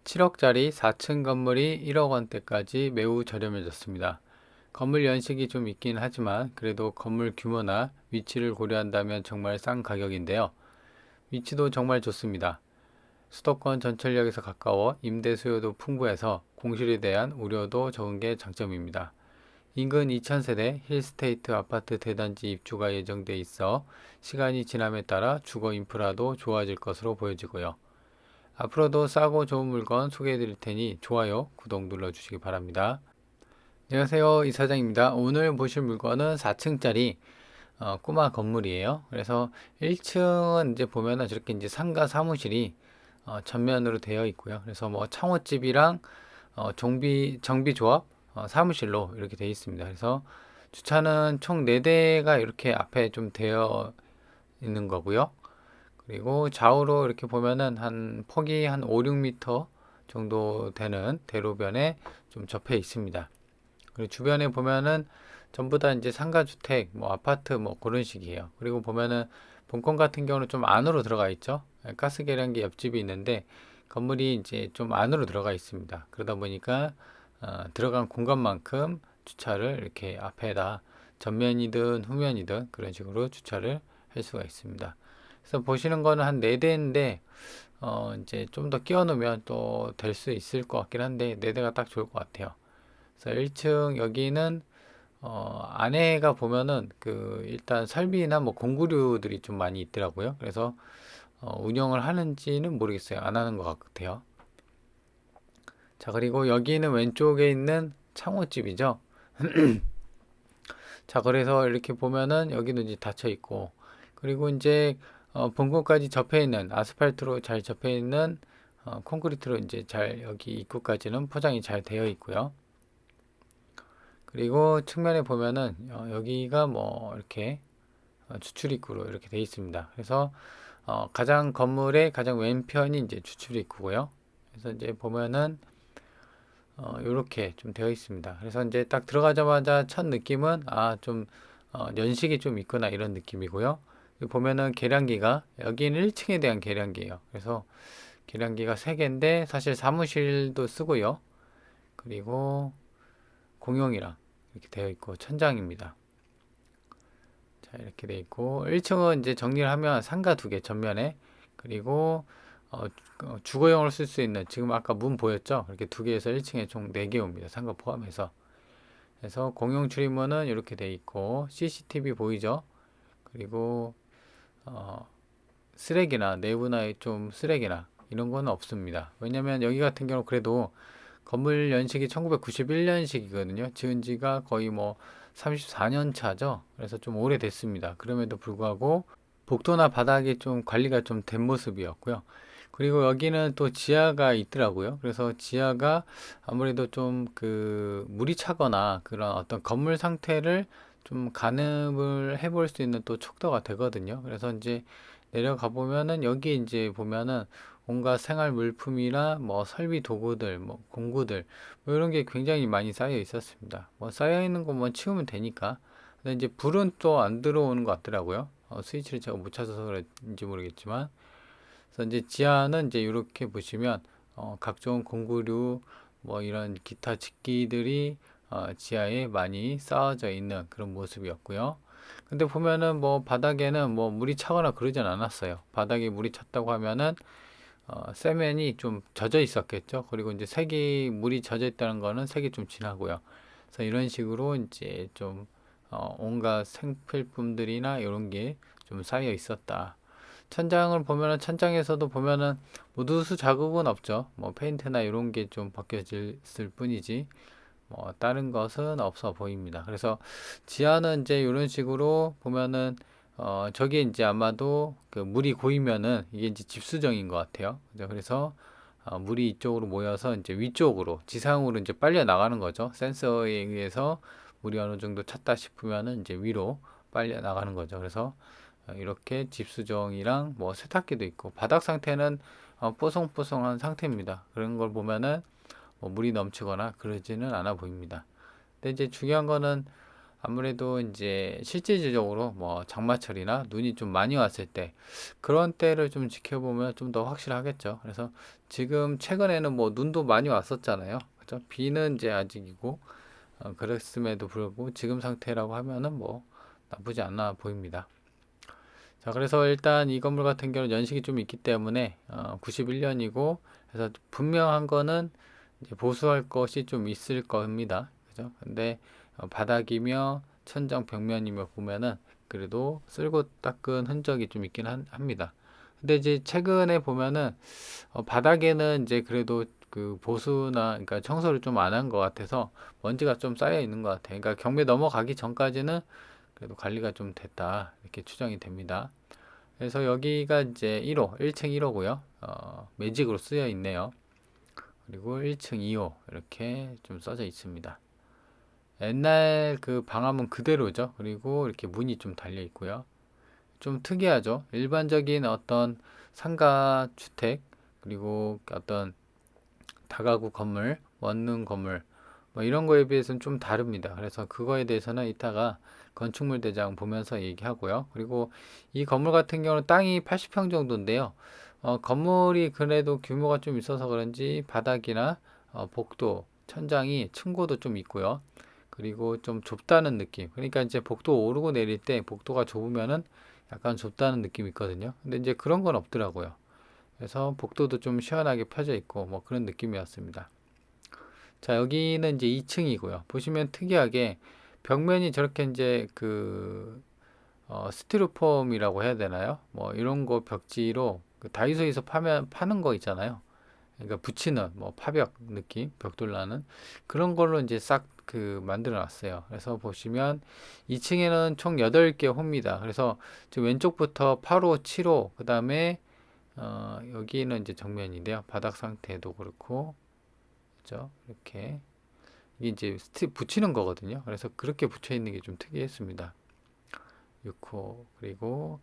7억짜리 4층 건물이 1억 원대까지 매우 저렴해졌습니다. 건물 연식이 좀 있긴 하지만 그래도 건물 규모나 위치를 고려한다면 정말 싼 가격인데요. 위치도 정말 좋습니다. 수도권 전철역에서 가까워 임대 수요도 풍부해서 공실에 대한 우려도 적은 게 장점입니다. 인근 2000세대 힐스테이트 아파트 대단지 입주가 예정돼 있어 시간이 지남에 따라 주거 인프라도 좋아질 것으로 보여지고요. 앞으로도 싸고 좋은 물건 소개해 드릴 테니 좋아요, 구독 눌러주시기 바랍니다. 안녕하세요, 이사장입니다. 오늘 보실 물건은 4층짜리 꼬마 건물이에요. 그래서 1층은 이제 보면은 저렇게 이제 상가 사무실이 전면으로 되어 있고요. 그래서 뭐 창호집이랑 정비조합 사무실로 이렇게 되어 있습니다. 그래서 주차는 총 4대가 이렇게 앞에 좀 되어 있는 거고요. 그리고 좌우로 이렇게 보면은 한 폭이 한 5, 6m 정도 되는 대로변에 좀 접해 있습니다. 그리고 주변에 보면은 전부 다 이제 상가주택, 뭐 아파트 뭐 그런 식이에요. 그리고 보면은 본건 같은 경우는 좀 안으로 들어가 있죠. 가스 계량기 옆집이 있는데 건물이 이제 좀 안으로 들어가 있습니다. 그러다 보니까 들어간 공간만큼 주차를 이렇게 앞에다 전면이든 후면이든 그런 식으로 주차를 할 수가 있습니다. 그래서 보시는 거는 한 4대인데 이제 좀 더 끼워 놓으면 또 될 수 있을 것 같긴 한데 4대가 딱 좋을 것 같아요. 그래서 1층 여기는 안에가 보면은 그 일단 설비나 뭐 공구류들이 좀 많이 있더라고요. 그래서 운영을 하는지는 모르겠어요. 안 하는 것 같아요. 자, 그리고 여기는 왼쪽에 있는 창호집이죠. 자, 그래서 이렇게 보면은 여기도 이제 닫혀 있고, 그리고 이제 본宮까지 접해 있는 아스팔트로 잘 접해 있는 콘크리트로 이제 잘 여기 입구까지는 포장이 잘 되어 있고요. 그리고 측면에 보면은 여기가 뭐 이렇게 추출 입구로 이렇게 되어 있습니다. 그래서 가장 건물의 가장 왼편이 이제 추출 입구고요. 그래서 이제 보면은 이렇게 좀 되어 있습니다. 그래서 이제 딱 들어가자마자 첫 느낌은 좀 연식이 좀 있구나 이런 느낌이고요. 보면은 계량기가 여기는 1층에 대한 계량기예요. 그래서 계량기가 3개인데 사실 사무실도 쓰고요. 그리고 공용이랑 이렇게 되어 있고 천장입니다. 자, 이렇게 되어 있고 1층은 이제 정리를 하면 상가 2개 전면에, 그리고 주거용으로 쓸 수 있는, 지금 아까 문 보였죠? 이렇게 2개에서 1층에 총 4개 옵니다. 상가 포함해서. 그래서 공용 출입문은 이렇게 되어 있고 CCTV 보이죠? 그리고 쓰레기나 내부나 좀 쓰레기나 이런 거는 없습니다. 왜냐면 여기 같은 경우 그래도 건물 연식이 1991년식이거든요. 지은 지가 거의 뭐 34년 차죠. 그래서 좀 오래됐습니다. 그럼에도 불구하고 복도나 바닥이 좀 관리가 좀 된 모습이었고요. 그리고 여기는 또 지하가 있더라고요. 그래서 지하가 아무래도 좀 그 물이 차거나 그런 어떤 건물 상태를 좀 가늠을 해볼 수 있는 또 척도가 되거든요. 그래서 이제 내려가 보면은 여기 이제 보면은 온갖 생활 물품이나 뭐 설비 도구들, 뭐 공구들, 뭐 이런 게 굉장히 많이 쌓여 있었습니다. 뭐 쌓여 있는 것만 치우면 되니까. 근데 이제 불은 또 안 들어오는 것 같더라고요. 스위치를 제가 못 찾아서 그런지 모르겠지만. 그래서 이제 지하는 이제 이렇게 보시면 각종 공구류, 뭐 이런 기타 직기들이 지하에 많이 쌓아져 있는 그런 모습이었고요. 근데 보면은 뭐 바닥에는 뭐 물이 차거나 그러진 않았어요. 바닥에 물이 찼다고 하면은 세면이 좀 젖어 있었겠죠. 그리고 이제 색이 물이 젖어 있다는 거는 색이 좀 진하고요. 그래서 이런 식으로 이제 좀 온갖 생필품들이나 이런 게 좀 쌓여 있었다. 천장을 보면은 천장에서도 보면은 뭐 누수 자국은 없죠. 뭐 페인트나 이런 게 좀 벗겨졌을 뿐이지 뭐 다른 것은 없어 보입니다. 그래서 지하는 이제 이런 식으로 보면은 저게 이제 아마도 그 물이 고이면은 이게 이제 집수정인 것 같아요. 그죠? 그래서 물이 이쪽으로 모여서 이제 위쪽으로 지상으로 이제 빨려 나가는 거죠. 센서에 의해서 물이 어느 정도 찼다 싶으면은 이제 위로 빨려 나가는 거죠. 그래서 이렇게 집수정이랑 뭐 세탁기도 있고 바닥 상태는 뽀송뽀송한 상태입니다. 그런 걸 보면은 뭐 물이 넘치거나 그러지는 않아 보입니다. 근데 이제 중요한 거는 아무래도 이제 실질적으로 뭐 장마철이나 눈이 좀 많이 왔을 때 그런 때를 좀 지켜보면 좀 더 확실하겠죠. 그래서 지금 최근에는 뭐 눈도 많이 왔었잖아요. 그죠? 비는 이제 아직이고 그랬음에도 불구하고 지금 상태라고 하면은 뭐 나쁘지 않아 보입니다. 자, 그래서 일단 이 건물 같은 경우는 연식이 좀 있기 때문에 91년이고 그래서 분명한 거는 이제 보수할 것이 좀 있을 겁니다. 그죠? 근데 바닥이며 천장 벽면이며 보면은 그래도 쓸고 닦은 흔적이 좀 있긴 합니다. 근데 이제 최근에 보면은 바닥에는 이제 그래도 그 보수나 그러니까 청소를 좀 안 한 것 같아서 먼지가 좀 쌓여 있는 것 같아요. 그러니까 경매 넘어가기 전까지는 그래도 관리가 좀 됐다 이렇게 추정이 됩니다. 그래서 여기가 이제 1호, 1층 1호고요. 매직으로 쓰여 있네요. 그리고 1층 2호 이렇게 좀 써져 있습니다. 옛날 그 방화문 그대로죠. 그리고 이렇게 문이 좀 달려 있고요. 좀 특이하죠. 일반적인 어떤 상가 주택 그리고 어떤 다가구 건물, 원룸 건물 뭐 이런 거에 비해서는 좀 다릅니다. 그래서 그거에 대해서는 이따가 건축물 대장 보면서 얘기하고요. 그리고 이 건물 같은 경우는 땅이 80평 정도인데요. 건물이 그래도 규모가 좀 있어서 그런지 바닥이나 복도, 천장이 층고도 좀 있고요. 그리고 좀 좁다는 느낌. 그러니까 이제 복도 오르고 내릴 때 복도가 좁으면은 약간 좁다는 느낌이 있거든요. 근데 이제 그런 건 없더라고요. 그래서 복도도 좀 시원하게 펴져 있고 뭐 그런 느낌이었습니다. 자, 여기는 이제 2층이고요. 보시면 특이하게 벽면이 저렇게 이제 그 스티로폼이라고 해야 되나요? 뭐 이런 거 벽지로 그 다이소에서 파는 거 있잖아요. 그러니까 붙이는 뭐 파벽 느낌, 벽돌라는 그런 걸로 이제 싹 그 만들어 놨어요. 그래서 보시면 2층에는 총 8개 호입니다. 그래서 지금 왼쪽부터 8호, 7호, 그다음에 여기는 이제 정면인데요. 바닥 상태도 그렇고, 그죠? 이렇게 이게 이제 붙이는 거거든요. 그래서 그렇게 붙여 있는 게 좀 특이했습니다. 6호 그리고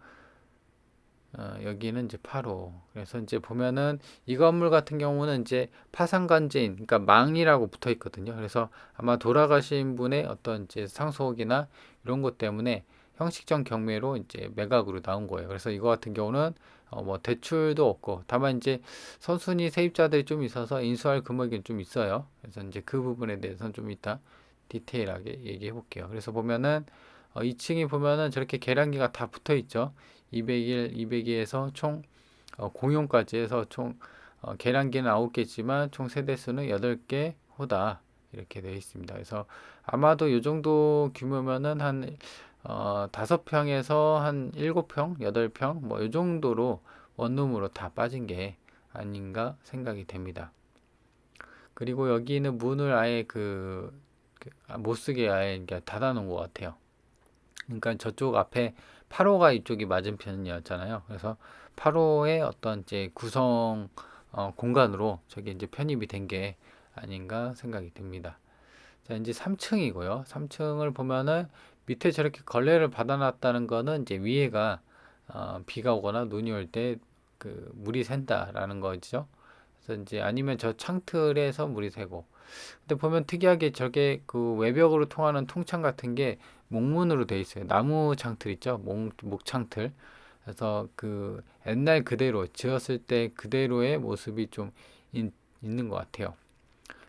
여기는 이제 8호. 그래서 이제 보면은 이 건물 같은 경우는 이제 파상관제인, 그러니까 망이라고 붙어 있거든요. 그래서 아마 돌아가신 분의 어떤 이제 상속이나 이런 것 때문에 형식적 경매로 이제 매각으로 나온 거예요. 그래서 이거 같은 경우는 뭐 대출도 없고 다만 이제 선순위 세입자들이 좀 있어서 인수할 금액이 좀 있어요. 그래서 이제 그 부분에 대해서는 좀 이따 디테일하게 얘기해 볼게요. 그래서 보면은 2층이 보면은 저렇게 계량기가 다 붙어 있죠. 201, 202에서 총 공용까지 해서 총 계량기는 9개지만 총 세대수는 8개 호다 이렇게 되어 있습니다. 그래서 아마도 이 정도 규모면은 한 5평에서 한 7평, 8평 뭐 이 정도로 원룸으로 다 빠진 게 아닌가 생각이 됩니다. 그리고 여기는 문을 아예 못 쓰게 아예 닫아 놓은 것 같아요. 그러니까 저쪽 앞에 8호가 이쪽이 맞은편이었잖아요. 그래서 8호의 어떤 이제 구성 공간으로 저게 이제 편입이 된 게 아닌가 생각이 듭니다. 자, 이제 3층이고요. 3층을 보면은 밑에 저렇게 걸레를 받아놨다는 거는 이제 위에가 비가 오거나 눈이 올 때 그 물이 샌다라는 거죠. 그래서 이제 아니면 저 창틀에서 물이 새고 근데 보면 특이하게 저게 그 외벽으로 통하는 통창 같은 게 목문으로 돼 있어요. 나무 창틀 있죠? 목창틀. 그래서 그 옛날 그대로 지었을 때 그대로의 모습이 좀 있는 것 같아요.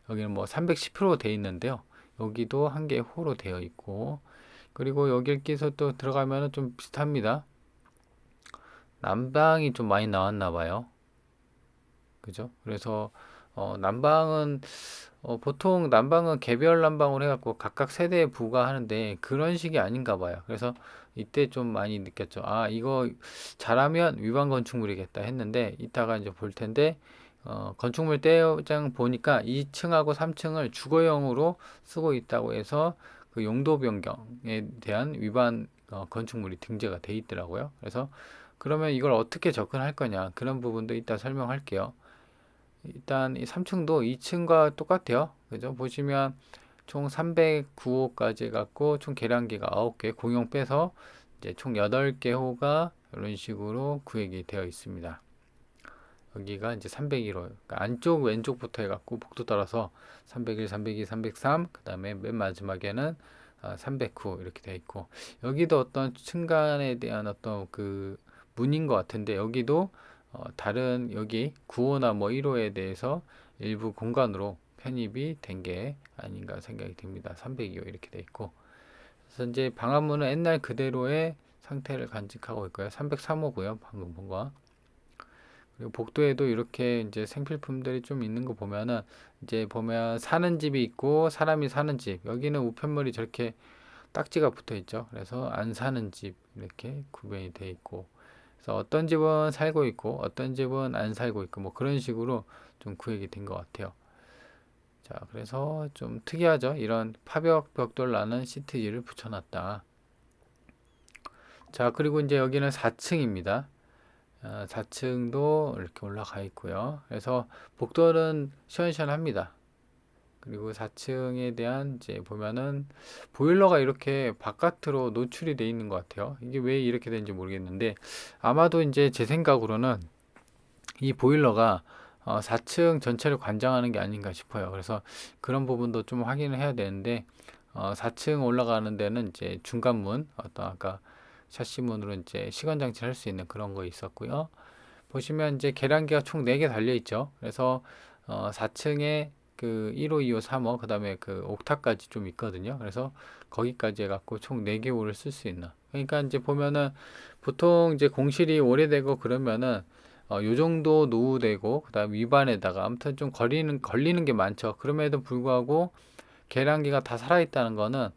여기는 뭐 310% 돼 있는데요. 여기도 한 개 호로 되어 있고 그리고 여기서 또 들어가면은 좀 비슷합니다. 난방이 좀 많이 나왔나 봐요. 그죠? 그래서 난방은 보통 난방은 개별 난방으로 해갖고 각각 세대에 부과하는데 그런 식이 아닌가 봐요. 그래서 이때 좀 많이 느꼈죠. 아, 이거 잘하면 위반 건축물이겠다 했는데 이따가 이제 볼 텐데 건축물 대장 보니까 2층하고 3층을 주거용으로 쓰고 있다고 해서 그 용도 변경에 대한 위반 건축물이 등재가 돼 있더라고요. 그래서 그러면 이걸 어떻게 접근할 거냐 그런 부분도 이따 설명할게요. 일단 이 3층도 2층과 똑같아요. 그죠? 보시면 총 309호까지 갖고 총 계량기가 9개 공용 빼서 이제 총 8개 호가 이런 식으로 구획이 되어 있습니다. 여기가 이제 301호 그러니까 안쪽 왼쪽부터 해갖고 복도 따라서 301, 302, 303 그 다음에 맨 마지막에는 309 이렇게 되어 있고, 여기도 어떤 층간에 대한 어떤 그 문인 것 같은데, 여기도 다른 여기 9호나 뭐 1호에 대해서 일부 공간으로 편입이 된 게 아닌가 생각이 듭니다. 302호 이렇게 돼 있고, 그래서 이제 방화문은 옛날 그대로의 상태를 간직하고 있고요. 303호고요. 방금 본 거. 그리고 복도에도 이렇게 이제 생필품들이 좀 있는 거 보면은, 이제 보면 사는 집이 있고 사람이 사는 집, 여기는 우편물이 저렇게 딱지가 붙어 있죠. 그래서 안 사는 집 이렇게 구별이 돼 있고, 그래서 어떤 집은 살고 있고 어떤 집은 안 살고 있고 뭐 그런 식으로 좀 구획이 된 것 같아요. 자, 그래서 좀 특이하죠. 이런 파벽 벽돌 나는 시트지를 붙여놨다. 자, 그리고 이제 여기는 4층입니다. 4층도 이렇게 올라가 있고요. 그래서 복도는 시원시원합니다. 그리고 4층에 대한 이제 보면은 보일러가 이렇게 바깥으로 노출이 돼 있는 것 같아요. 이게 왜 이렇게 되는지 모르겠는데, 아마도 이제 제 생각으로는 이 보일러가 4층 전체를 관장하는 게 아닌가 싶어요. 그래서 그런 부분도 좀 확인을 해야 되는데, 4층 올라가는 데는 이제 중간문, 어떤 아까 샤시문으로 이제 시간 장치를 할 수 있는 그런 거 있었고요. 보시면 이제 계량기가 총 4개 달려 있죠. 그래서 4층에 그 1호, 2호, 3호, 그 다음에 그 옥탑까지 좀 있거든요. 그래서 거기까지 해갖고 총 4개호를 쓸 수 있는. 그러니까 이제 보면은 보통 이제 공실이 오래되고 그러면은 요 정도 노후되고 그다음 위반에다가 아무튼 좀 걸리는 게 많죠. 그럼에도 불구하고 계량기가 다 살아있다는 거는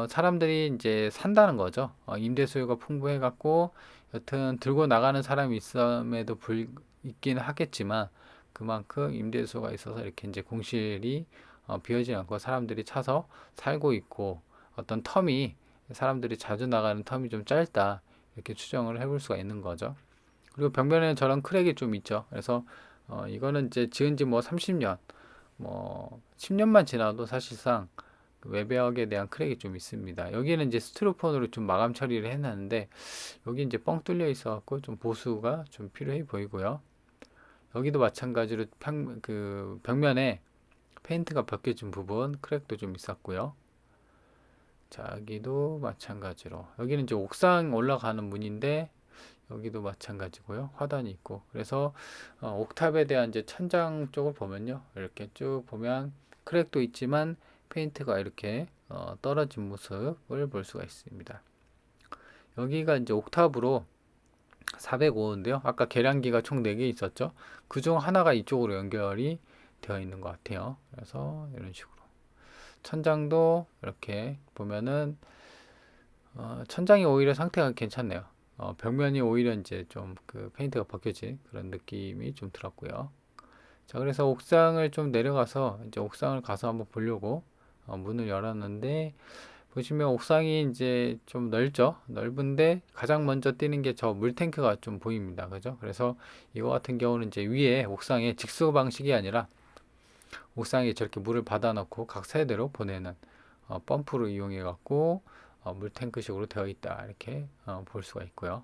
사람들이 이제 산다는 거죠. 임대 수요가 풍부해 갖고 여튼 들고 나가는 사람이 있음에도 있긴 하겠지만, 그만큼 임대 수요가 있어서 이렇게 이제 공실이 비어지지 않고 사람들이 차서 살고 있고, 어떤 텀이 사람들이 자주 나가는 텀이 좀 짧다 이렇게 추정을 해볼 수가 있는 거죠. 그리고 벽면에는 저런 크랙이 좀 있죠. 그래서 이거는 이제 지은 지 뭐 30년, 뭐 10년만 지나도 사실상 그 외벽에 대한 크랙이 좀 있습니다. 여기는 이제 스티로폼으로 좀 마감 처리를 해놨는데, 여기 이제 뻥 뚫려 있어갖고 좀 보수가 좀 필요해 보이고요. 여기도 마찬가지로 그 벽면에 페인트가 벗겨진 부분 크랙도 좀 있었고요. 자, 여기도 마찬가지로 여기는 이제 옥상 올라가는 문인데, 여기도 마찬가지고요. 화단이 있고, 그래서 옥탑에 대한 이제 천장 쪽을 보면요, 이렇게 쭉 보면 크랙도 있지만 페인트가 이렇게 떨어진 모습을 볼 수가 있습니다. 여기가 이제 옥탑으로 405호인데요. 아까 계량기가 총 4개 있었죠. 그중 하나가 이쪽으로 연결이 되어 있는 것 같아요. 그래서 이런 식으로 천장도 이렇게 보면은 천장이 오히려 상태가 괜찮네요. 벽면이 오히려 이제 좀 그 페인트가 벗겨진 그런 느낌이 좀 들었고요. 자, 그래서 옥상을 좀 내려가서 이제 옥상을 가서 한번 보려고 문을 열었는데, 보시면 옥상이 이제 좀 넓죠. 넓은데 가장 먼저 띄는 게 저 물탱크가 좀 보입니다. 그죠? 그래서 이거 같은 경우는 이제 위에 옥상에 직수 방식이 아니라 옥상에 저렇게 물을 받아놓고 각 세대로 보내는 펌프로 이용해 갖고 물탱크식으로 되어 있다 이렇게 볼 수가 있고요.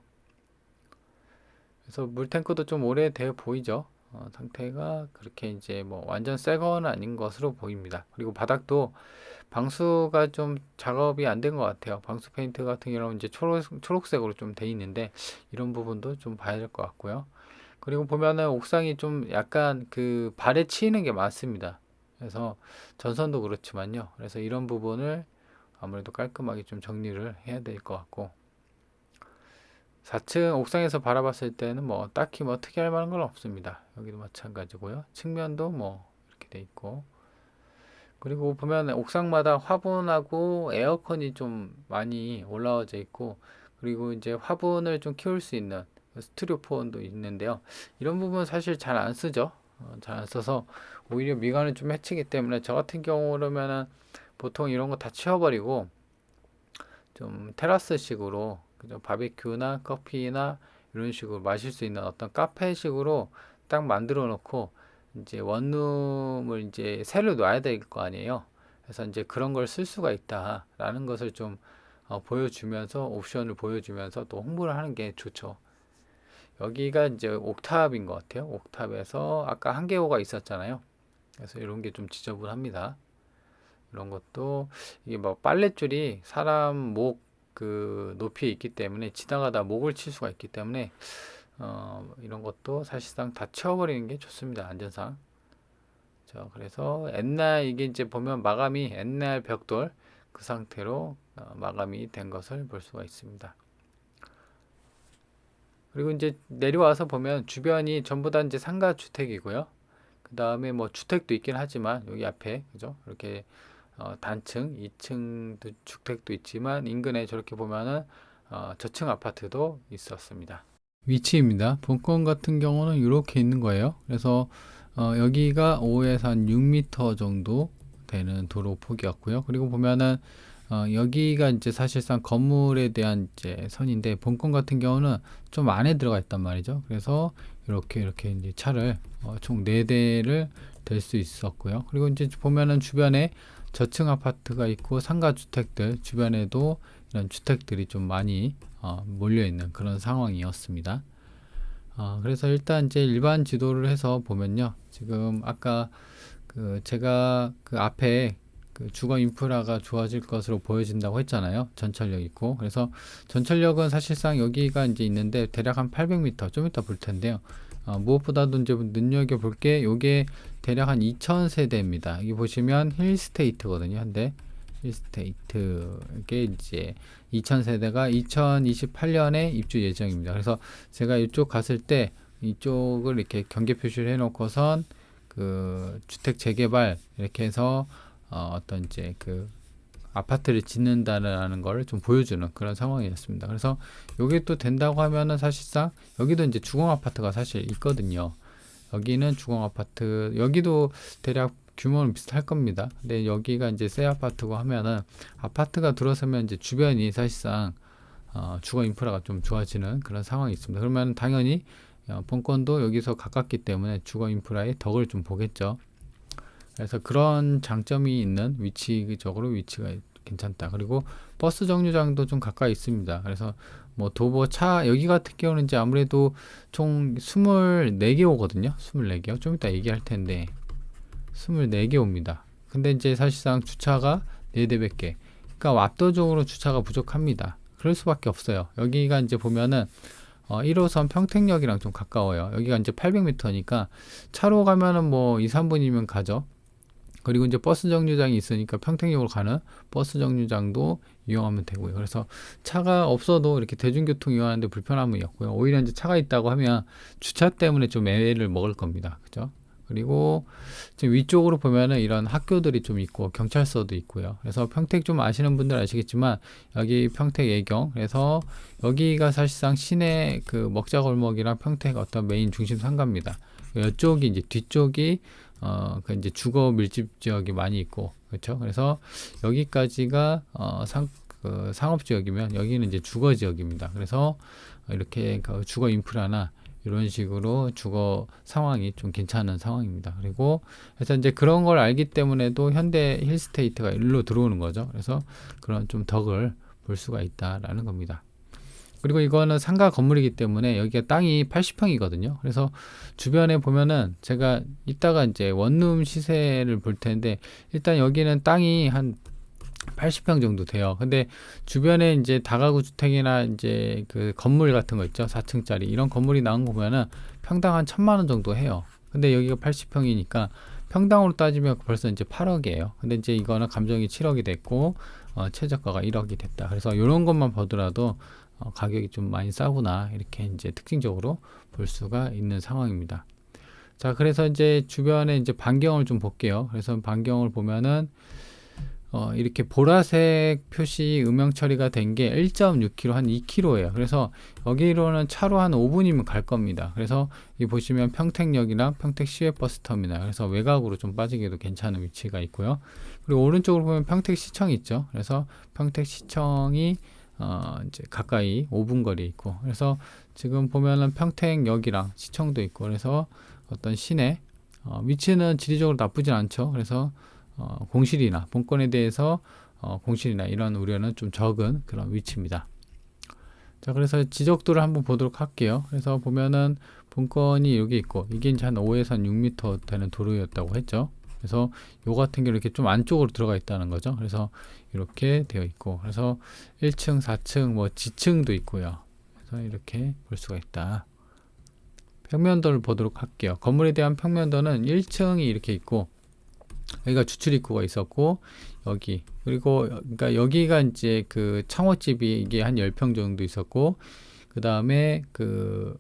그래서 물탱크도 좀 오래되어 보이죠. 상태가 그렇게 이제 뭐 완전 새 건 아닌 것으로 보입니다. 그리고 바닥도 방수가 좀 작업이 안 된 것 같아요. 방수 페인트 같은 경우는 이제 초록색으로 좀 돼 있는데, 이런 부분도 좀 봐야 될 것 같고요. 그리고 보면은 옥상이 좀 약간 그 발에 치이는 게 많습니다. 그래서 전선도 그렇지만요. 그래서 이런 부분을 아무래도 깔끔하게 좀 정리를 해야 될 것 같고, 4층 옥상에서 바라봤을 때는 뭐 딱히 뭐 특이할 만한 건 없습니다. 여기도 마찬가지고요. 측면도 뭐 이렇게 돼 있고, 그리고 보면 옥상마다 화분하고 에어컨이 좀 많이 올라와져 있고, 그리고 이제 화분을 좀 키울 수 있는 스티로폼도 있는데요. 이런 부분 사실 잘 안 쓰죠. 잘 안 써서 오히려 미관을 좀 해치기 때문에, 저 같은 경우라면은 보통 이런 거 다 치워버리고 좀 테라스식으로, 그죠? 바베큐나 커피나 이런 식으로 마실 수 있는 어떤 카페식으로 딱 만들어 놓고, 이제 원룸을 이제 새로 놔야 될 거 아니에요. 그래서 이제 그런 걸 쓸 수가 있다라는 것을 좀 보여주면서, 옵션을 보여주면서 또 홍보를 하는 게 좋죠. 여기가 이제 옥탑인 것 같아요. 옥탑에서 아까 한개호가 있었잖아요. 그래서 이런 게 좀 지저분합니다. 이런 것도 이게 뭐 빨랫줄이 사람 목 그 높이에 있기 때문에 지나가다 목을 칠 수가 있기 때문에 이런 것도 사실상 다 치워버리는 게 좋습니다. 안전상. 자, 그래서 옛날 이게 이제 보면 마감이 옛날 벽돌 그 상태로 마감이 된 것을 볼 수가 있습니다. 그리고 이제 내려와서 보면 주변이 전부 다 이제 상가 주택이고요. 그 다음에 뭐 주택도 있긴 하지만 여기 앞에 그죠? 이렇게 단층, 2층 주택도 있지만 인근에 저렇게 보면은 저층 아파트도 있었습니다. 위치입니다. 본권 같은 경우는 이렇게 있는 거예요. 그래서 여기가 5에서 한 6m 정도 되는 도로 폭이었고요. 그리고 보면은 여기가 이제 사실상 건물에 대한 이제 선인데 본권 같은 경우는 좀 안에 들어가 있단 말이죠. 그래서 이렇게 이제 차를 총 4대를 댈 수 있었고요. 그리고 이제 보면은 주변에 저층 아파트가 있고 상가 주택들 주변에도 이런 주택들이 좀 많이 몰려 있는 그런 상황이었습니다. 그래서 일단 이제 일반 지도를 해서 보면요. 지금 아까 제가 그 앞에 그 주거 인프라가 좋아질 것으로 보여진다고 했잖아요. 전철역 있고. 그래서 전철역은 사실상 여기가 이제 있는데 대략 한 800m 좀 이따 볼 텐데요. 무엇보다도 이제 눈여겨볼 게 요게 대략 한 2000세대입니다. 여기 보시면 힐스테이트거든요. 근데 힐스테이트 이게 이제 2000세대가 2028년에 입주 예정입니다. 그래서 제가 이쪽 갔을 때 이쪽을 이렇게 경계 표시를 해 놓고선 그 주택 재개발 이렇게 해서 어떤 이제 그 아파트를 짓는다는 걸 좀 보여주는 그런 상황이었습니다. 그래서 여기 또 된다고 하면은 사실상 여기도 이제 주공 아파트가 사실 있거든요. 여기는 주공 아파트, 여기도 대략 규모는 비슷할 겁니다. 근데 여기가 이제 새 아파트고 하면은 아파트가 들어서면 이제 주변이 사실상 주거 인프라가 좀 좋아지는 그런 상황이 있습니다. 그러면 당연히 본권도 여기서 가깝기 때문에 주거 인프라의 덕을 좀 보겠죠. 그래서 그런 장점이 있는 위치적으로 위치가 괜찮다. 그리고 버스 정류장도 좀 가까이 있습니다. 그래서 뭐 도보 차 여기 같은 경우는 이제 아무래도 총 24개 오거든요. 24개요. 좀 이따 얘기할 텐데 24개 옵니다. 근데 이제 사실상 주차가 4대밖에. 그러니까 압도적으로 주차가 부족합니다. 그럴 수밖에 없어요. 여기가 이제 보면은 1호선 평택역이랑 좀 가까워요. 여기가 이제 800m니까 차로 가면은 뭐 2, 3분이면 가죠. 그리고 이제 버스 정류장이 있으니까 평택역으로 가는 버스 정류장도 이용하면 되고요. 그래서 차가 없어도 이렇게 대중교통 이용하는데 불편함이 없고요. 오히려 이제 차가 있다고 하면 주차 때문에 좀 애를 먹을 겁니다. 그죠? 그리고 지금 위쪽으로 보면은 이런 학교들이 좀 있고 경찰서도 있고요. 그래서 평택 좀 아시는 분들 아시겠지만 여기 평택 예경, 그래서 여기가 사실상 시내 그 먹자골목이랑 평택 어떤 메인 중심 상가입니다. 이쪽이 이제 뒤쪽이 그 이제 주거 밀집 지역이 많이 있고, 그렇죠. 그래서 여기까지가 그 상업 지역이면 여기는 이제 주거 지역입니다. 그래서 이렇게 그 주거 인프라나 이런 식으로 주거 상황이 좀 괜찮은 상황입니다. 그리고 그래서 이제 그런 걸 알기 때문에도 현대 힐스테이트가 일로 들어오는 거죠. 그래서 그런 좀 덕을 볼 수가 있다라는 겁니다. 그리고 이거는 상가 건물이기 때문에 여기가 땅이 80평이거든요. 그래서 주변에 보면은 제가 이따가 이제 원룸 시세를 볼 텐데 일단 여기는 땅이 한 80평 정도 돼요. 근데 주변에 이제 다가구 주택이나 이제 그 건물 같은 거 있죠. 4층짜리 이런 건물이 나온 거 보면은 평당 한 1000만 원 정도 해요. 근데 여기가 80평이니까 평당으로 따지면 벌써 이제 8억이에요. 근데 이제 이거는 감정이 7억이 됐고 최저가가 1억이 됐다. 그래서 이런 것만 보더라도 가격이 좀 많이 싸구나 이렇게 이제 특징적으로 볼 수가 있는 상황입니다. 자, 그래서 이제 주변에 이제 반경을 좀 볼게요. 그래서 반경을 보면은 이렇게 보라색 표시 음영 처리가 된 게 1.6km 한 2km예요. 그래서 여기로는 차로 한 5분이면 갈 겁니다. 그래서 이 보시면 평택역이랑 평택 시외버스터미널, 그래서 외곽으로 좀 빠지기도 괜찮은 위치가 있고요. 그리고 오른쪽으로 보면 평택시청 있죠. 그래서 평택시청이 이제 가까이 5분 거리에 있고, 그래서 지금 보면은 평택역이랑 시청도 있고, 그래서 어떤 시내 위치는 지리적으로 나쁘진 않죠. 그래서 공실이나 본권에 대해서 공실이나 이런 우려는 좀 적은 그런 위치입니다. 자, 그래서 지적도를 한번 보도록 할게요. 그래서 보면은 본권이 여기 있고 이게 이제 한 5에서 한 6m 되는 도로였다고 했죠. 그래서 요 같은 경우 이렇게 좀 안쪽으로 들어가 있다는 거죠. 그래서 이렇게 되어 있고, 그래서 1층, 4층, 뭐 지층도 있고요. 그래서 이렇게 볼 수가 있다. 평면도를 보도록 할게요. 건물에 대한 평면도는 1층이 이렇게 있고, 여기가 주출 입구가 있었고, 여기, 그리고 그러니까 여기가 이제 그 창호집이 이게 한 10평 정도 있었고, 그 다음에 그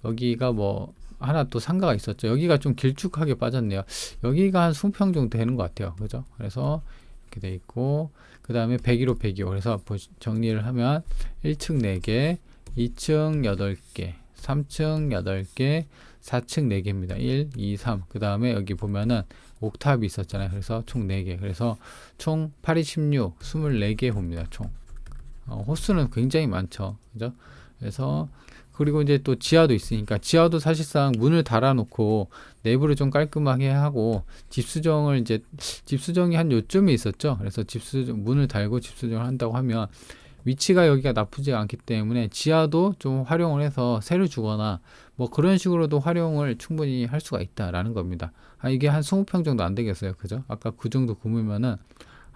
여기가 뭐 하나 또 상가가 있었죠. 여기가 좀 길쭉하게 빠졌네요. 여기가 한 20평 정도 되는 것 같아요. 그죠? 그래서 이렇게 돼 있고, 그 다음에 101호, 102호. 그래서 정리를 하면 1층 4개, 2층 8개, 3층 8개, 4층 4개입니다. 1, 2, 3. 그 다음에 여기 보면은 옥탑이 있었잖아요. 그래서 총 4개. 그래서 총 8, 2, 16, 24개 호입니다. 총. 호수는 굉장히 많죠. 그죠? 그래서 그리고 이제 또 지하도 있으니까 지하도 사실상 문을 달아놓고 내부를 좀 깔끔하게 하고 집수정이 한 요쯤에 있었죠. 그래서 문을 달고 집수정을 한다고 하면 위치가 여기가 나쁘지 않기 때문에 지하도 좀 활용을 해서 새로 주거나 뭐 그런 식으로도 활용을 충분히 할 수가 있다라는 겁니다. 이게 한 20평 정도 안 되겠어요. 그죠? 아까 그 정도 구매면은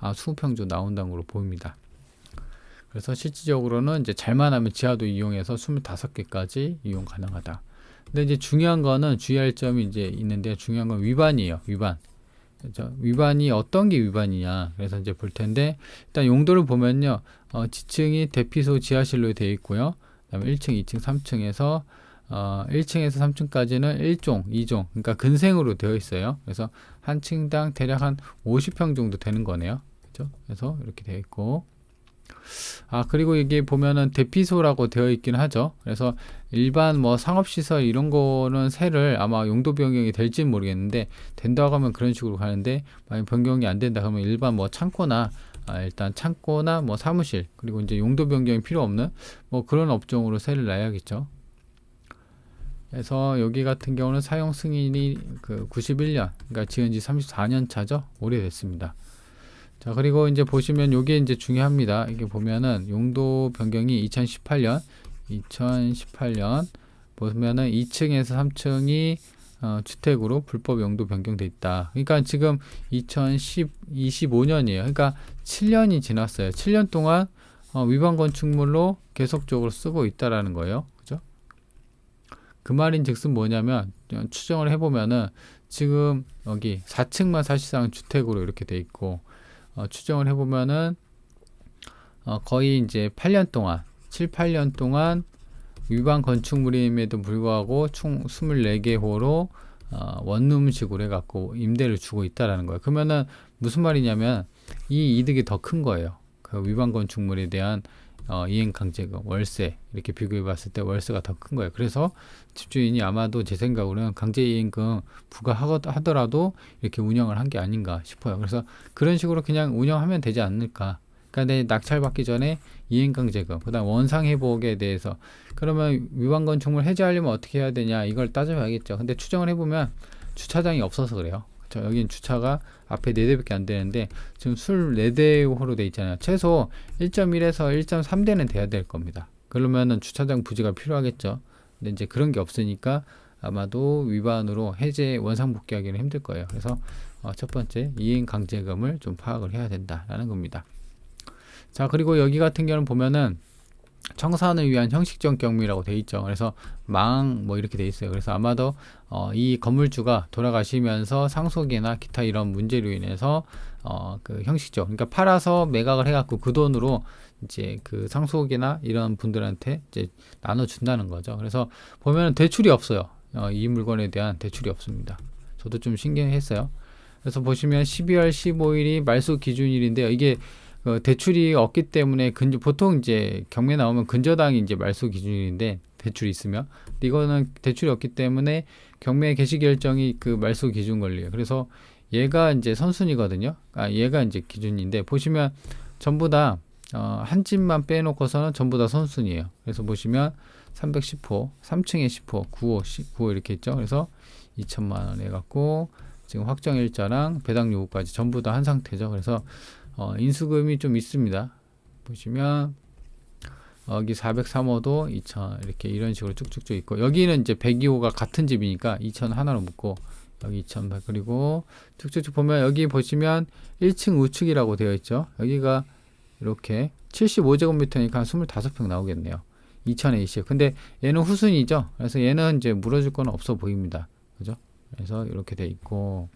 20평 정도 나온다는 걸로 보입니다. 그래서 실질적으로는 이제 잘만 하면 지하도 이용해서 25개까지 이용 가능하다. 근데 이제 중요한 거는 주의할 점이 이제 있는데, 중요한 건 위반이에요. 위반. 그렇죠? 위반이 어떤 게 위반이냐. 그래서 이제 볼 텐데, 일단 용도를 보면요. 지층이 대피소 지하실로 되어 있고요. 그다음에 1층, 2층, 3층에서 1층에서 3층까지는 1종, 2종, 그러니까 근생으로 되어 있어요. 그래서 한 층당 대략 한 50평 정도 되는 거네요. 그렇죠? 그래서 이렇게 되어 있고, 그리고 이게 보면은 대피소라고 되어 있긴 하죠. 그래서 일반 뭐 상업시설 이런 거는 새를 아마 용도 변경이 될지는 모르겠는데, 된다고 하면 그런 식으로 가는데, 만약 변경이 안 된다 그러면 일반 뭐 창고나 일단 창고나 뭐 사무실, 그리고 이제 용도 변경이 필요 없는 뭐 그런 업종으로 새를 놔야겠죠. 그래서 여기 같은 경우는 사용 승인이 그 91년, 그러니까 지은 지 34년 차죠. 오래됐습니다. 자, 그리고 이제 보시면 요게 이제 중요합니다. 이게 보면은 용도 변경이 2018년 보면은 2층에서 3층이 주택으로 불법 용도 변경돼 있다. 그러니까 지금 2025년이에요. 그러니까 7년이 지났어요. 7년 동안 위반 건축물로 계속적으로 쓰고 있다라는 거예요. 그죠? 그 말인즉슨 뭐냐면, 추정을 해보면은 지금 여기 4층만 사실상 주택으로 이렇게 돼 있고, 추정을 해보면은 거의 이제 8년 동안 7, 8년 동안 위반 건축물임에도 불구하고 총 24개 호로 원룸식으로 해갖고 임대를 주고 있다라는 거예요. 그러면은 무슨 말이냐면 이 이득이 더 큰 거예요. 그 위반 건축물에 대한 이행강제금, 월세 이렇게 비교해 봤을 때 월세가 더 큰 거예요. 그래서 집주인이 아마도 제 생각으로는 강제이행금 부과하더라도 이렇게 운영을 한 게 아닌가 싶어요. 그래서 그런 식으로 그냥 운영하면 되지 않을까. 그러니까 내 낙찰받기 전에 이행강제금, 그 다음 원상회복에 대해서, 그러면 위반 건축물 해제하려면 어떻게 해야 되냐, 이걸 따져봐야겠죠. 근데 추정을 해보면 주차장이 없어서 그래요. 여긴 주차가 앞에 4대밖에 안 되는데 지금 술 4대호로 돼 있잖아요. 최소 1.1에서 1.3대는 돼야 될 겁니다. 그러면은 주차장 부지가 필요하겠죠. 근데 이제 그런 게 없으니까 아마도 위반으로 해제 원상복귀하기는 힘들 거예요. 그래서 첫 번째 이행강제금을 좀 파악을 해야 된다라는 겁니다. 자, 그리고 여기 같은 경우는 보면은 청산을 위한 형식적 경미라고 돼 있죠. 그래서 망 뭐 이렇게 돼 있어요. 그래서 아마도 이 건물주가 돌아가시면서 상속이나 기타 이런 문제로 인해서 그 형식적, 그러니까 팔아서 매각을 해갖고 그 돈으로 이제 그 상속이나 이런 분들한테 이제 나눠준다는 거죠. 그래서 보면 대출이 없어요. 이 물건에 대한 대출이 없습니다. 저도 좀 신기했어요. 그래서 보시면 12월 15일이 말소 기준일인데요. 이게 대출이 없기 때문에 보통 이제 경매 나오면 근저당이 이제 말소 기준인데, 대출이 있으면. 근데 이거는 대출이 없기 때문에 경매 개시 결정이 그 말소 기준 권리예요. 그래서 얘가 이제 선순위거든요. 얘가 이제 기준인데, 보시면 전부 다 한 집만 빼놓고서는 전부 다 선순위예요. 그래서 보시면 310호, 3층에 10호, 9호 이렇게 있죠. 그래서 2천만 원 해갖고 지금 확정일자랑 배당 요구까지 전부 다 한 상태죠. 그래서 인수금이 좀 있습니다. 보시면 여기 403호도 2천 이렇게 이런 식으로 쭉쭉쭉 있고, 여기는 이제 102호가 같은 집이니까 2천 하나로 묶고, 여기 2100. 그리고 쭉쭉쭉 보면 여기 보시면 1층 우측이라고 되어 있죠. 여기가 이렇게 75제곱미터니까 25평 나오겠네요. 2020. 근데 얘는 후순이죠. 그래서 얘는 이제 물어줄 건 없어 보입니다. 그죠? 그래서 이렇게 돼 있고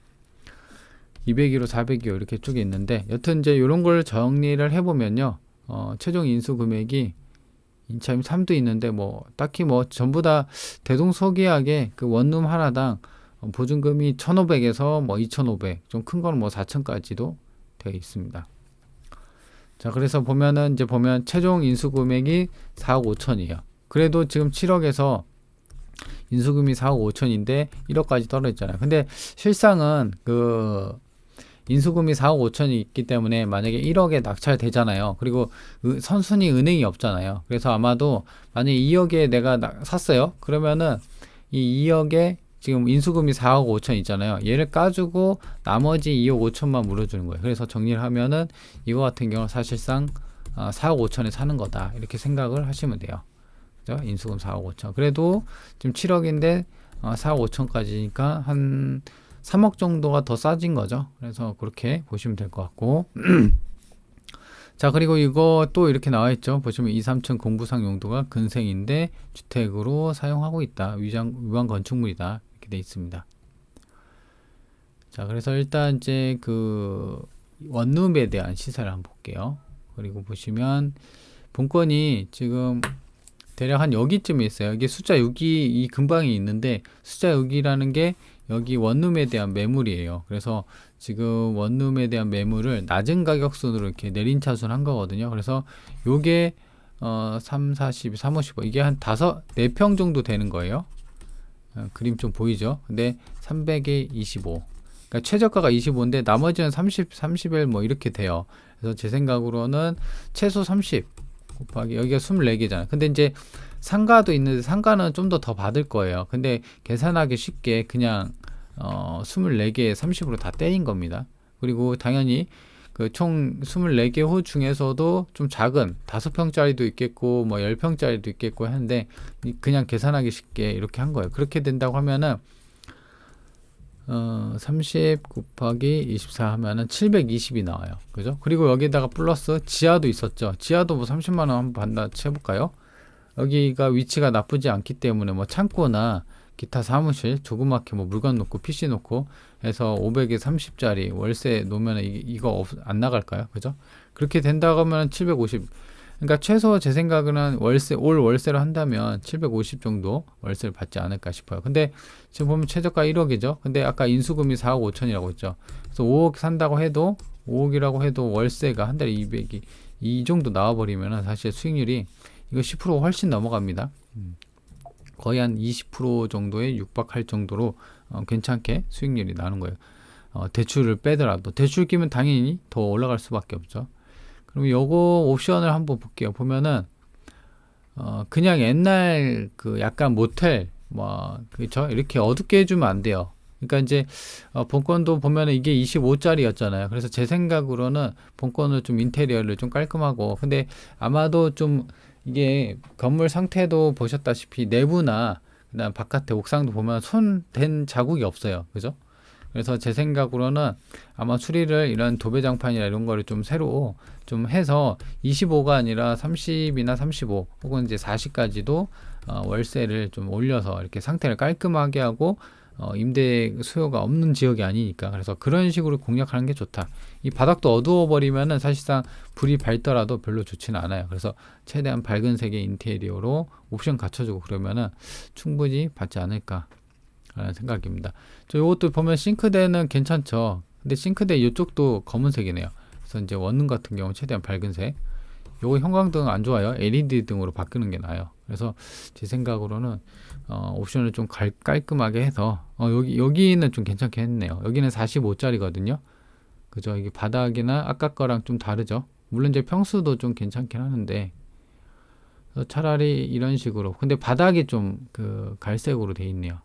202로 402호 이렇게 쭉 있는데, 여튼 이제 이런 걸 정리를 해보면요. 최종 인수 금액이 인차임 3도 있는데 뭐 딱히 뭐 전부 다 대동소이하게 그 원룸 하나당 보증금이 1,500에서 뭐 2,500, 좀 큰 거는 뭐 4,000까지도 되어 있습니다. 자, 그래서 보면은 이제 보면 최종 인수 금액이 4억 5천이에요. 그래도 지금 7억에서 인수금이 4억 5천인데 1억까지 떨어졌잖아요. 근데 실상은 그 인수금이 4억 5천이 있기 때문에 만약에 1억에 낙찰되잖아요. 그리고 선순위 은행이 없잖아요. 그래서 아마도 만약에 2억에 내가 샀어요. 그러면은 이 2억에 지금 인수금이 4억 5천 있잖아요. 얘를 까주고 나머지 2억 5천만 물어주는 거예요. 그래서 정리를 하면은 이거 같은 경우는 사실상 4억 5천에 사는 거다. 이렇게 생각을 하시면 돼요. 그죠? 인수금 4억 5천. 그래도 지금 7억인데 4억 5천까지니까 한 3억 정도가 더 싸진 거죠. 그래서 그렇게 보시면 될 것 같고. 자, 그리고 이거 또 이렇게 나와 있죠. 보시면 2, 3층 공부상 용도가 근생인데 주택으로 사용하고 있다. 위반 건축물이다. 이렇게 돼 있습니다. 자, 그래서 일단 이제 그 원룸에 대한 시세를 한번 볼게요. 그리고 보시면 본건이 지금 대략 한 여기쯤에 있어요. 이게 숫자 6이 이 근방이 있는데 숫자 6이라는 게 여기 원룸에 대한 매물이에요. 그래서 지금 원룸에 대한 매물을 낮은 가격순으로 이렇게 내림차순 한 거거든요. 그래서 요게 3, 40, 3, 55 이게 한 4평 정도 되는 거예요. 그림 좀 보이죠? 근데 300에 25. 그러니까 최저가가 25인데 나머지는 30, 31 뭐 이렇게 돼요. 그래서 제 생각으로는 최소 30 곱하기 여기가 24개잖아요. 근데 이제 상가도 있는데 상가는 좀 더 받을 거예요. 근데 계산하기 쉽게 그냥 24개에 30으로 다 때린 겁니다. 그리고 당연히 그 총 24개 호 중에서도 좀 작은 5평짜리도 있겠고 뭐 10평짜리도 있겠고 하는데 그냥 계산하기 쉽게 이렇게 한 거예요. 그렇게 된다고 하면은 30 곱하기 24 하면은 720이 나와요. 그죠? 그리고 여기다가 플러스 지하도 있었죠. 지하도 뭐 30만 원 한번 받나 해볼까요? 여기가 위치가 나쁘지 않기 때문에 뭐 창고나 기타 사무실 조그맣게 뭐 물건 놓고 PC 놓고 해서 500에 30짜리 월세 놓으면 이거 안 나갈까요? 그죠? 그렇게 된다고 하면 750. 그러니까 최소 제 생각은 올 월세로 한다면 750 정도 월세를 받지 않을까 싶어요. 근데 지금 보면 최저가 1억이죠. 근데 아까 인수금이 4억 5천이라고 했죠. 그래서 5억 산다고 해도 5억이라고 해도 월세가 한 달에 200이 이 정도 나와버리면 사실 수익률이 이거 10% 훨씬 넘어갑니다. 거의 한 20% 정도에 육박할 정도로 괜찮게 수익률이 나는 거예요. 대출을 빼더라도 대출 끼면 당연히 더 올라갈 수밖에 없죠. 그럼 요거 옵션을 한번 볼게요. 보면은 그냥 옛날 그 약간 모텔 뭐 그렇죠? 이렇게 어둡게 해주면 안 돼요. 그러니까 이제 본건도 보면은 이게 25짜리였잖아요. 그래서 제 생각으로는 본건을 좀 인테리어를 좀 깔끔하고, 근데 아마도 좀 이게 건물 상태도 보셨다시피 내부나 그다음 바깥에 옥상도 보면 손 댄 자국이 없어요. 그죠? 그래서 제 생각으로는 아마 수리를 이런 도배장판이나 이런 거를 좀 새로 좀 해서 25가 아니라 30이나 35 혹은 이제 40까지도 월세를 좀 올려서 이렇게 상태를 깔끔하게 하고 임대 수요가 없는 지역이 아니니까, 그래서 그런 식으로 공략하는 게 좋다. 이 바닥도 어두워 버리면은 사실상 불이 밝더라도 별로 좋지는 않아요. 그래서 최대한 밝은 색의 인테리어로 옵션 갖춰주고 그러면은 충분히 받지 않을까 라는 생각입니다. 이것도 보면 싱크대는 괜찮죠. 근데 싱크대 이쪽도 검은색이네요. 그래서 이제 원룸 같은 경우 최대한 밝은색. 요거 형광등 안 좋아요. LED 등으로 바꾸는 게 나아요. 그래서 제 생각으로는 옵션을 좀 깔끔하게 해서 여기는 좀 괜찮게 했네요. 여기는 45짜리거든요. 그죠? 이게 바닥이나 아까 거랑 좀 다르죠. 물론 이제 평수도 좀 괜찮긴 하는데 차라리 이런 식으로. 근데 바닥이 좀 그 갈색으로 돼 있네요.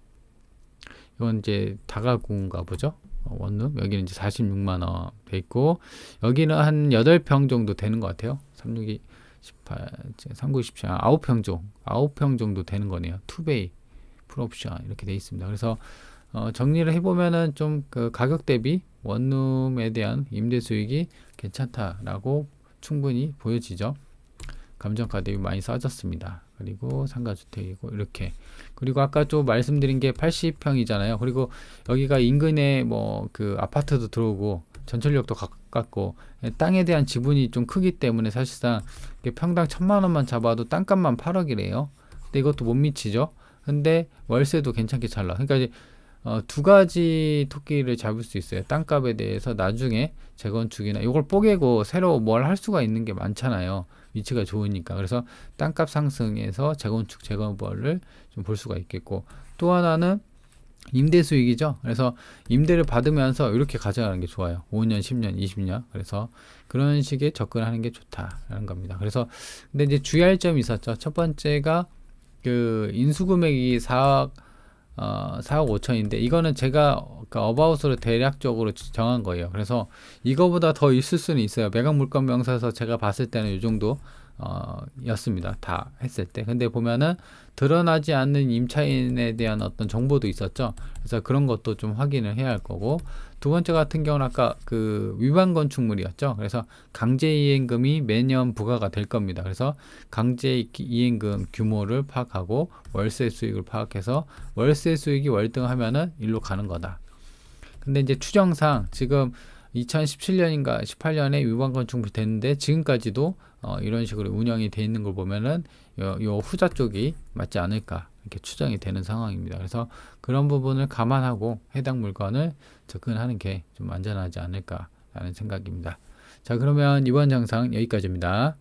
이건 이제 다가구인가 보죠. 원룸. 여기는 이제 46만 원 돼 있고, 여기는 한 8평 정도 되는 것 같아요. 36이 18, 39, 17, 9평 정도 되는 거네요. 투베이, 풀옵션 이렇게 돼 있습니다. 그래서 정리를 해보면은 좀 그 가격 대비 원룸에 대한 임대 수익이 괜찮다라고 충분히 보여지죠. 감정가 대비 많이 싸졌습니다. 그리고 상가주택이고 이렇게. 그리고 아까 좀 말씀드린 게 80평이잖아요. 그리고 여기가 인근에 뭐 그 아파트도 들어오고 전철역도 가깝고 땅에 대한 지분이 좀 크기 때문에 사실상 평당 1,000만 원만 잡아도 땅값만 8억이래요. 근데 이것도 못 미치죠. 근데 월세도 괜찮게 잘 나와. 그러니까 이제 두 가지 토끼를 잡을 수 있어요. 땅값에 대해서 나중에 재건축이나 이걸 뽀개고 새로 뭘 할 수가 있는 게 많잖아요. 위치가 좋으니까. 그래서 땅값 상승에서 재건축, 재건벌을 좀 볼 수가 있겠고, 또 하나는 임대 수익이죠. 그래서 임대를 받으면서 이렇게 가져가는 게 좋아요. 5년, 10년, 20년. 그래서 그런 식의 접근하는 게 좋다라는 겁니다. 그래서 근데 이제 주의할 점이 있었죠. 첫 번째가 그 인수금액이 4억 4억 5천인데 이거는 제가 그 어바웃으로 대략적으로 정한 거예요. 그래서 이거보다 더 있을 수는 있어요. 매각 물건 명세서 제가 봤을 때는 이 정도 였습니다. 다 했을 때. 근데 보면은 드러나지 않는 임차인에 대한 어떤 정보도 있었죠. 그래서 그런 것도 좀 확인을 해야 할 거고, 두 번째 같은 경우는 아까 그 위반 건축물이었죠. 그래서 강제 이행금이 매년 부과가 될 겁니다. 그래서 강제 이행금 규모를 파악하고 월세 수익을 파악해서 월세 수익이 월등하면은 일로 가는 거다. 근데 이제 추정상 지금 2017년인가 18년에 위반 건축물이 됐는데 지금까지도 이런 식으로 운영이 돼 있는 걸 보면은 요 후자 쪽이 맞지 않을까 이렇게 추정이 되는 상황입니다. 그래서 그런 부분을 감안하고 해당 물건을 접근하는 게 좀 안전하지 않을까라는 생각입니다. 자, 그러면 이번 영상 여기까지입니다.